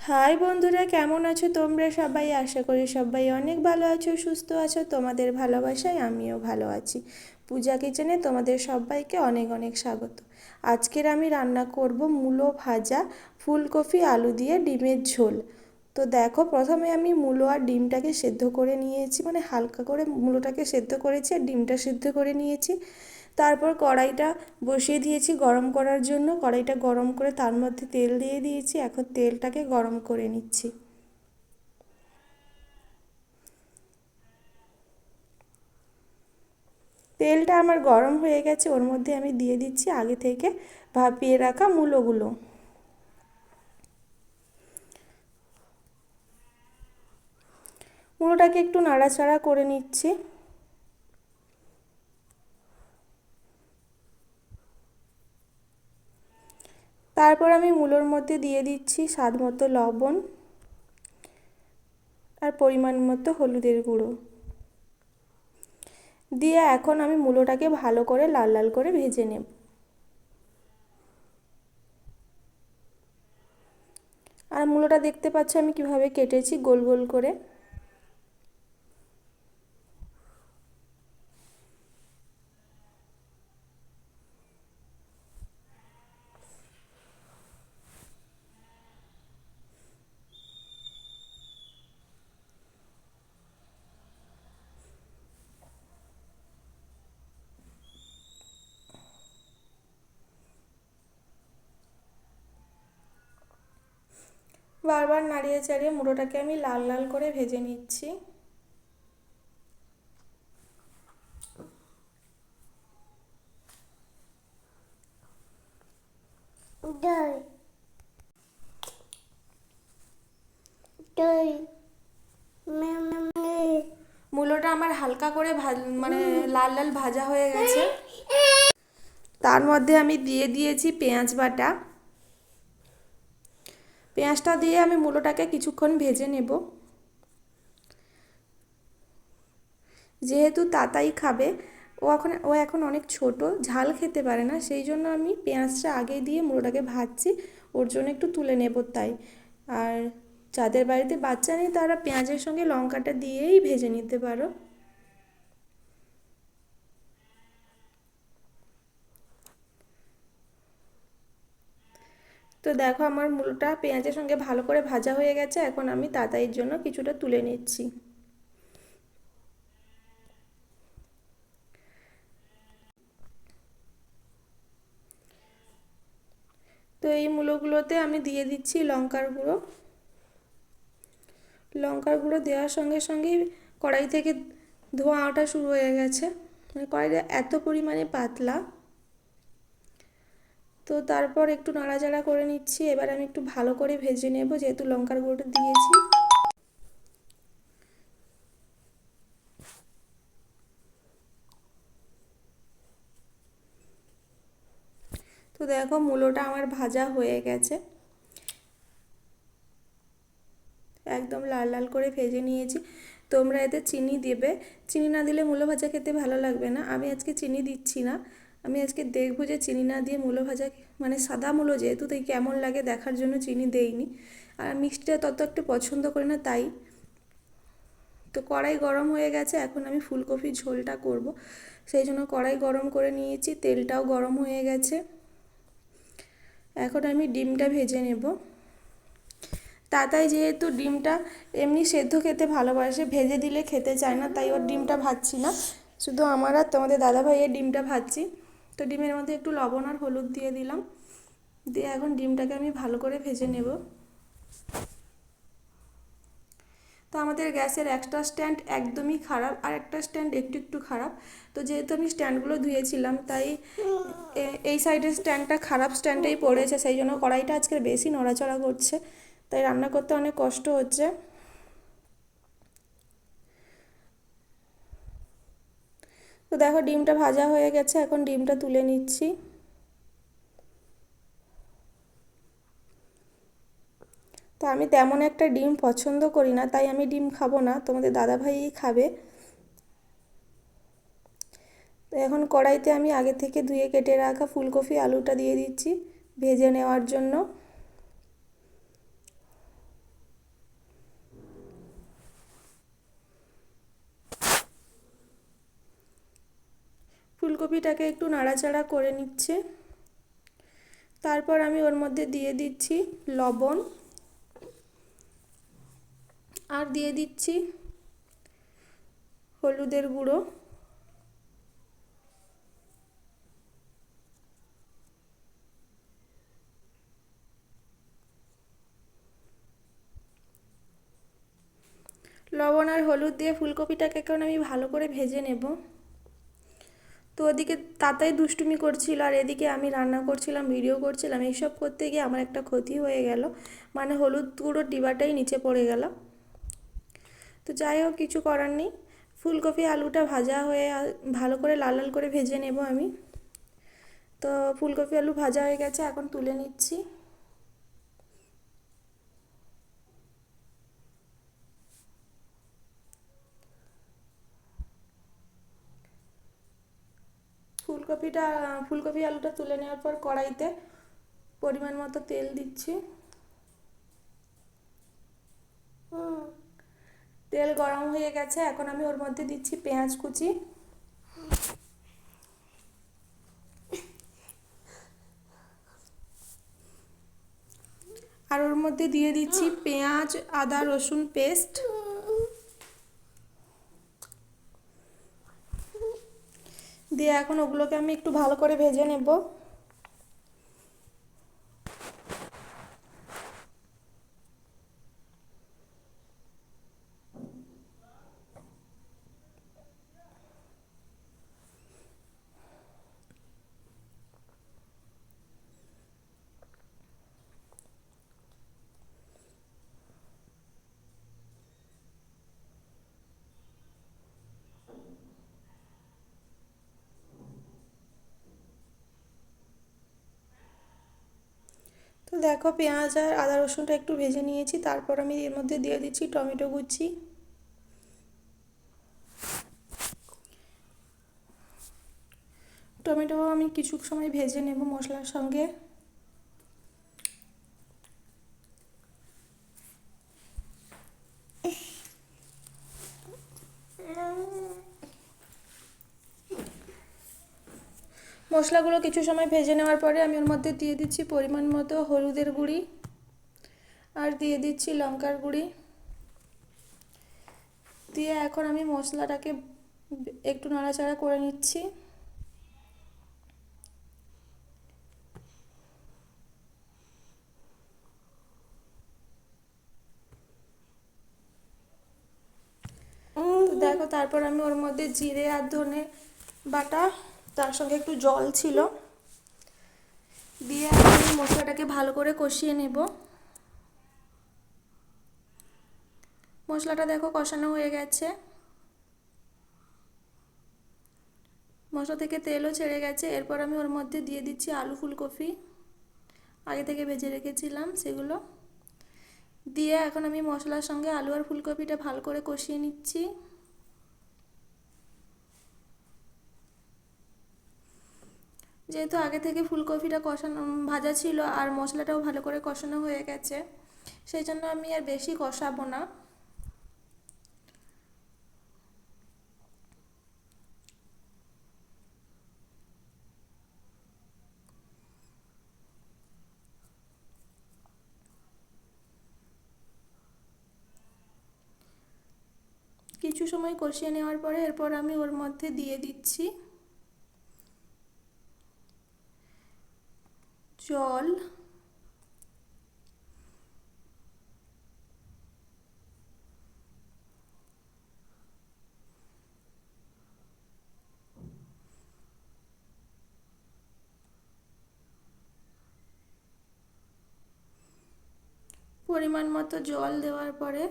High বন্ধুরা, কেমন আছো তোমরা সবাই? আশা করি সবাই অনেক ভালো আছো, সুস্থ আছো। তোমাদের ভালোবাসায় আমিও ভালো আছি। পূজা কিচেনে তোমাদের সবাইকে অনেক অনেক স্বাগত। আজকের আমি রান্না করব মূলো ভাজা, ফুলকপি আলু দিয়ে ডিমের ঝোল। তো দেখো, প্রথমে আমি মূলো আর ডিমটাকে সেদ্ধ করে নিয়েছি, মানে হালকা করে মূলোটাকে সেদ্ধ করেছি আর ডিমটা সেদ্ধ করে নিয়েছি। তারপর কড়াইটা বসিয়ে দিয়েছি গরম করার জন্য। কড়াইটা গরম করে তার মধ্যে তেল দিয়ে দিয়েছি। এখন তেলটাকে গরম করে নিচ্ছি। তেলটা আমার গরম হয়ে গেছে, ওর মধ্যে আমি দিয়ে দিচ্ছি আগে থেকে ভাপিয়ে রাখা মূলোগুলো। মূলোটাকে একটু নাড়াচাড়া করে নিচ্ছি। তারপর আমি মূলোর মধ্যে দিয়ে দিচ্ছি স্বাদ মতো লবণ আর পরিমাণ মতো হলুদের গুঁড়ো দিয়ে এখন আমি মূলোটাকে ভালো করে লাল লাল করে ভেজে নেব। আর মূলোটা দেখতে পাচ্ছ আমি কিভাবে কেটেছি, গোল গোল করে। বারবার নাড়িয়ে চাড়িয়ে মুড়োটাকে আমি লাল লাল করে ভেজে নিচ্ছি। মূলোটা আমার হালকা করে মানে লাল লাল ভাজা হয়ে গেছে। তার মধ্যে আমি দিয়ে দিয়েছি পেঁয়াজ বাটা। পেঁয়াজটা দিয়ে আমি মূলোটাকে কিছুক্ষণ ভেজে নেব। যেহেতু তাতাই খাবে, ও এখন অনেক ছোট, ঝাল খেতে পারে না, সেই জন্য আমি পেঁয়াজটা আগে দিয়ে মূলোটাকে ভাজছি। ওর জন্য একটু তুলে নেব তাই। আর যাদের বাড়িতে বাচ্চা নেই তারা পেঁয়াজের সঙ্গে লঙ্কাটা দিয়েই ভেজে নিতে পারো। তো দেখো, আমার মূলোটা পেঁয়াজের সঙ্গে ভালো করে ভাজা হয়ে গেছে। এখন আমি তাতাইয়ের জন্য কিছুটা তুলে নিচ্ছি। তো এই মূলোগুলোতে আমি দিয়ে দিচ্ছি লঙ্কার গুঁড়ো। লঙ্কার গুঁড়ো দেওয়ার সঙ্গে সঙ্গেই কড়াই থেকে ধোঁয়া ওঠা শুরু হয়ে গেছে, মানে কড়াইটা এত পরিমাণে পাতলা। তো তারপর একটু নাড়াচাড়া করে নিচ্ছি। এবার আমি একটু ভালো করে ভেজে নেব, যেহেতু লঙ্কার গুঁড়োটা দিয়েছি। তো দেখো, মূলোটা আমার ভাজা হয়ে গেছে, একদম লাল লাল করে ভেজে নিয়েছি। তোমরা এতে চিনি দেবে, চিনি না দিলে মূলো ভাজা খেতে ভালো লাগবে না। আমি আজকে চিনি দিচ্ছি না। আমি আজকে দেখবো যে চিনি না দিয়ে মূলো ভাজা, মানে সাদা মূলো যেহেতু, তাই কেমন লাগে দেখার জন্য চিনি দেইনি। আর মিষ্টিটা তত একটু পছন্দ করি না তাই। তো কড়াই গরম হয়ে গেছে, এখন আমি ফুলকপির ঝোলটা করব। সেই জন্য কড়াই গরম করে নিয়েছি, তেলটাও গরম হয়ে গেছে। এখন আমি ডিমটা ভেজে নেব। তাতাই যেহেতু ডিমটা এমনি সেদ্ধ খেতে ভালোবাসে, ভেজে দিলে খেতে চায় না, তাই ওর ডিমটা ভাজছি না। শুধু আমার আর তোমাদের দাদাভাইয়ের ডিমটা ভাজছি। তো ডিমের মধ্যে একটু লবণ আর হলুদ দিয়ে দিলাম, দিয়ে এখন ডিমটাকে আমি ভালো করে ভেজে নেব। তো আমাদের গ্যাসের একটা স্ট্যান্ড একদমই খারাপ, আর একটা স্ট্যান্ড একটু একটু খারাপ। তো যেহেতু আমি স্ট্যান্ডগুলো ধুয়েছিলাম, তাই এই সাইডের স্ট্যান্ডটা খারাপ স্ট্যান্ডেই পড়েছে, সেই জন্য কড়াইটা আজকে বেশি নড়াচড়া করছে, তাই রান্না করতে অনেক কষ্ট হচ্ছে। তো দেখো, ডিমটা ভাজা হয়ে গেছে, এখন ডিমটা তুলে নিচ্ছি। তো আমি তেমন একটা ডিম পছন্দ করি না, তাই আমি ডিম খাবো না, তোমাদের দাদাভাইই খাবে। তো এখন কড়াইতে আমি আগে থেকে ধুয়ে কেটে রাখা ফুলকপি আলুটা দিয়ে দিচ্ছি ভেজে নেওয়ার জন্য। ফুলকপিটাকে একটু নাড়াচাড়া করে নিচ্ছে। তারপর আমি ওর মধ্যে দিয়ে দিচ্ছি লবণ আর দিয়ে দিচ্ছি হলুদের গুঁড়ো। লবণ আর হলুদ দিয়ে ফুলকপিটাকে এখন আমি ভালো করে ভেজে নেব। তো ওদিকে তাতাই দুষ্টুমি করছিল আর এদিকে আমি রান্না করছিলাম, ভিডিও করছিলাম। এইসব করতে গিয়ে আমার একটা ক্ষতি হয়ে গেল, মানে হলুদ গুঁড়োর ডিবাটাই নিচে পড়ে গেল। তো যাই হোক, কিছু করার নেই। ফুলকপি আলুটা ভাজা হয়ে ভালো করে লাল লাল করে ভেজে নেব আমি। তো ফুলকপি আলু ভাজা হয়ে গেছে, এখন তুলে নিচ্ছি। ফুলকপি আলুটা তুলে নেওয়ার পর কড়াইতে পরিমাণ মতো তেল দিচ্ছি। তেল গরম হয়ে গেছে, এখন আমি ওর মধ্যে দিচ্ছি পেঁয়াজ কুচি। আর ওর মধ্যে দিয়ে দিচ্ছি পেঁয়াজ আদা রসুন পেস্ট। দিয়ে এখন ওগুলোকে আমি একটু ভালো করে ভেজে নেব। তো দেখো, পেঁয়াজ আর আদা রসুনটা একটু ভেজে নিয়েছি। তারপর আমি এর মধ্যে দিয়ে দিচ্ছি টমেটো কুচি। টমেটো আমি কিছু সময় ভেজে নেব মশলার সঙ্গে। মশলাগুলো কিছু সময় ভেজে নেওয়ার পরে আমি ওর মধ্যে দিয়ে দিচ্ছি পরিমাণ মতো হলুদের গুঁড়ি আর দিয়ে দিচ্ছি লঙ্কার গুঁড়ি। দিয়ে এখন আমি মশলাটাকে একটু নাড়াচাড়া করে নিচ্ছি। তো দেখো, তারপর আমি ওর মধ্যে জিরে আর ধনে বাটা, তার সঙ্গে একটু জল ছিল, দিয়ে আমি মশলাটাকে ভালো করে কষিয়ে নেব। মশলাটা দেখো কষানো হয়ে গেছে, মশলা থেকে তেলও ছেড়ে গেছে। এরপর আমি ওর মধ্যে দিয়ে দিচ্ছি আলু ফুলকপি, আগে থেকে ভেজে রেখেছিলাম সেগুলো। দিয়ে এখন আমি মশলার সঙ্গে আলু আর ফুলকপিটা ভালো করে কষিয়ে নিচ্ছি। যেহেতু আগে থেকে ফুলকপিটা কষানো ভাজা ছিল আর মশলাটাও ভালো করে কষানো হয়ে গেছে, সেই জন্য আমি আর বেশি কষাবো না। কিছু সময় কষিয়ে নেওয়ার পরে এরপর আমি ওর মধ্যে দিয়ে দিচ্ছি জল। পরিমাণ মতো জল দেওয়ার পরে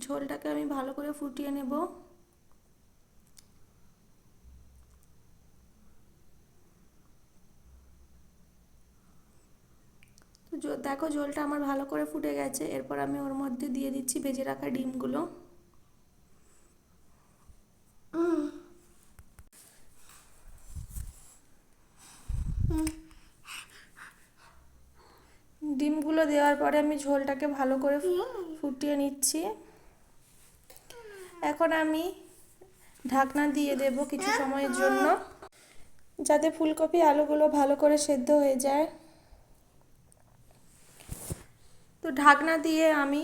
ঝোলটাকে আমি ভালো করে ফুটিয়ে নেব। তো দেখো, ঝোলটা আমার ভালো করে ফুটে গেছে। এরপর আমি ওর মধ্যে দিয়ে দিচ্ছি ভেজে রাখা ডিমগুলো। ডিমগুলো দেওয়ার পরে আমি ঝোলটাকে ভালো করে ফুটিয়ে নিচ্ছি। এখন আমি ঢাকনা দিয়ে দেব কিছু সময়ের জন্য। যাতে ফুলকপি আলুগুলো ভালো করে সেদ্ধ হয়ে যায়। তো ঢাকনা দিয়ে আমি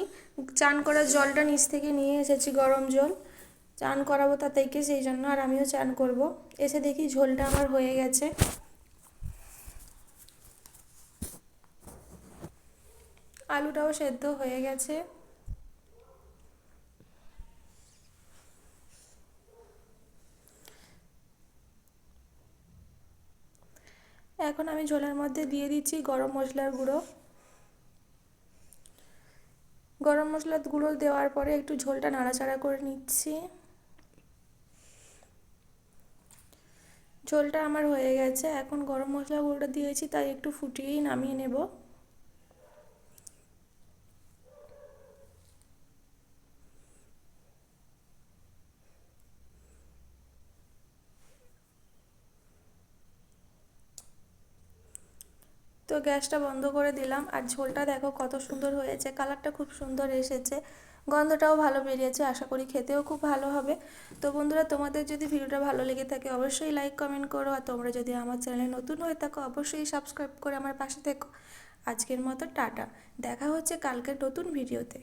চান করার জলটা নিচ থেকে নিয়ে এসেছি, গরম জল। চান করাবো তাতেইকে, সেই জন্য আর আমিও চান করব। এসে দেখি ঝোলটা আমার হয়ে গেছে। আলুটাও সেদ্ধ হয়ে গেছে। এখন আমি ঝোলের মধ্যে দিয়ে দিচ্ছি গরম মশলার গুঁড়ো। গরম মশলার গুঁড়ো দেওয়ার পরে একটু ঝোলটা নাড়াচাড়া করে নিচ্ছি। ঝোলটা আমার হয়ে গেছে। এখন গরম মশলা গুঁড়োটা দিয়েছি, তাই একটু ফুটিয়েই নামিয়ে নেব। তো গ্যাসটা বন্ধ করে দিলাম। আর ঝোলটা দেখো কত সুন্দর হয়েছে, কালারটা খুব সুন্দর এসেছে, গন্ধটাও ভালো বেরিয়েছে। আশা করি খেতেও খুব ভালো হবে। তো বন্ধুরা, তোমাদের যদি ভিডিওটা ভালো লেগে থাকে অবশ্যই লাইক কমেন্ট করো। আর তোমরা যদি আমার চ্যানেলে নতুন হয়ে থাকো অবশ্যই সাবস্ক্রাইব করে আমার পাশে থেকো। আজকের মতো টাটা, দেখা হচ্ছে কালকের নতুন ভিডিওতে।